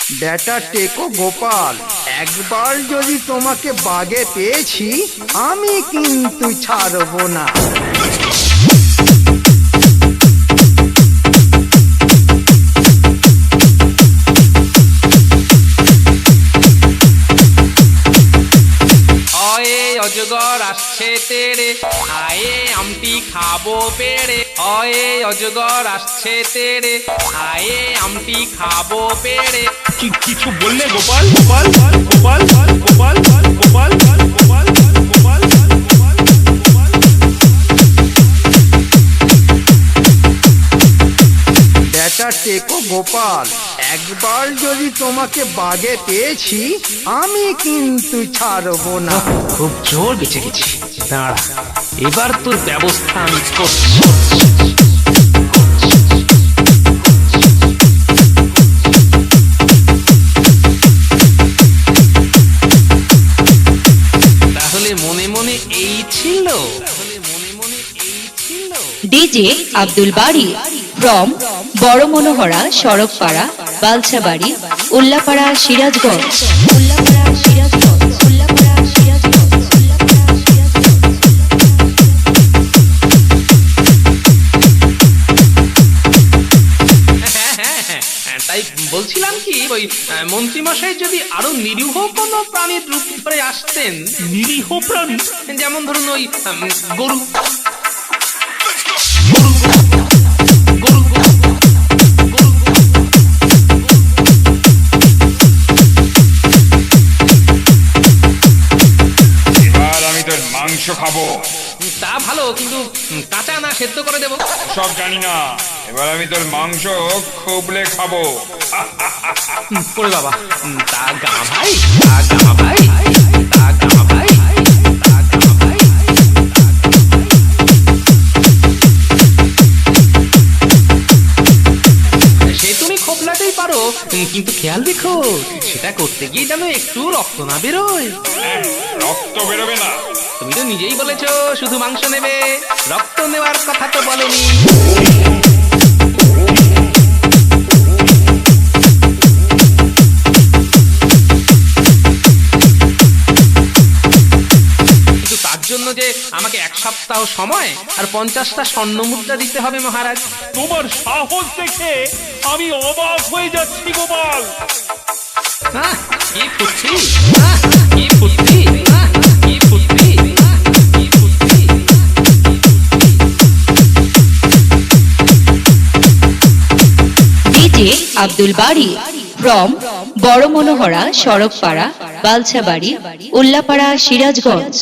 বেটা টেকো গোপাল, একবার যদি তোমাকে বাগে পেয়েছি আমি কিন্তু ছাড়বো না। অজগর আসছে তেরে, আয়ে আমটি খাবো পেড়ে। অয়ে অজগর আসছে তেরে, আয়ে আমটি খাবো পেড়ে। কিছু বললে গোপাল? গোপাল গোপাল গোপাল গোপাল গোপাল গোপাল গোপাল। বেটা টেকো গোপাল, একবার যদি তোমাকে বাগে পেয়েছি আমি কিন্তু ছাড়বো না। খুব জোর বেঁচে গেছি, দাঁড়া এবার তোর ব্যবস্থা আমি করছি। তাহলে মনে মনে এই ছিল, ডিজে আব্দুল বাড়ি ফ্রম বড় মনোহরা, সড়কপাড়া, বালছাবাড়ি, উল্লাপাড়া, সিরাজগঞ্জ। উল্লাপাড়া, সিরাজগঞ্জ। উল্লাপাড়া, সিরাজগঞ্জ। উল্লাপাড়া, সিরাজগঞ্জ। তাই বলছিলাম কি, ওই মন্ত্রীমশাই যদি আরো নিরীহ কোনো প্রাণীর রূপ করে আসতেন। নিরীহ প্রাণী? যেমন ধরুন ওই গরু। এবার আমি তোর মাংস খাবো। তা ভালো, কিন্তু কাঁচা না সেদ্ধ করে দেবো? সব জানি না, এবার আমি তোর মাংস খুবলে খাবো। করে বাবা, তা গা ভাই, তা গা ভাই, তা গা ভাই, তা গা ভাই। সে তুমি খোপলাতেই পারো, কিন্তু খেয়াল রেখো সেটা করতে গিয়ে যেন একটু রক্ত না বেরোয়। রক্ত বেরোবে না? তুমি তো নিজেই বলেছো শুধু মাংস নেবে, রক্ত নেওয়ার কথা তো বলেনি। কিন্তু তার জন্য যে আমাকে 1 সপ্তাহ সময় আর 50টা স্বর্ণ মুদ্রা দিতে হবে মহারাজ। তোমার সাহস দেখে আমি অবাক হয়ে যাচ্ছি গোপাল। কি ফুর্তি, কি ফুর্তি, কি ফুর্তি, কি ফুর্তি। ডিজে আব্দুল বাড়ি ফ্রম বড় মনোহরা, সড়কপাড়া, বালছাবাড়ি, উল্লাপাড়া, সিরাজগঞ্জ।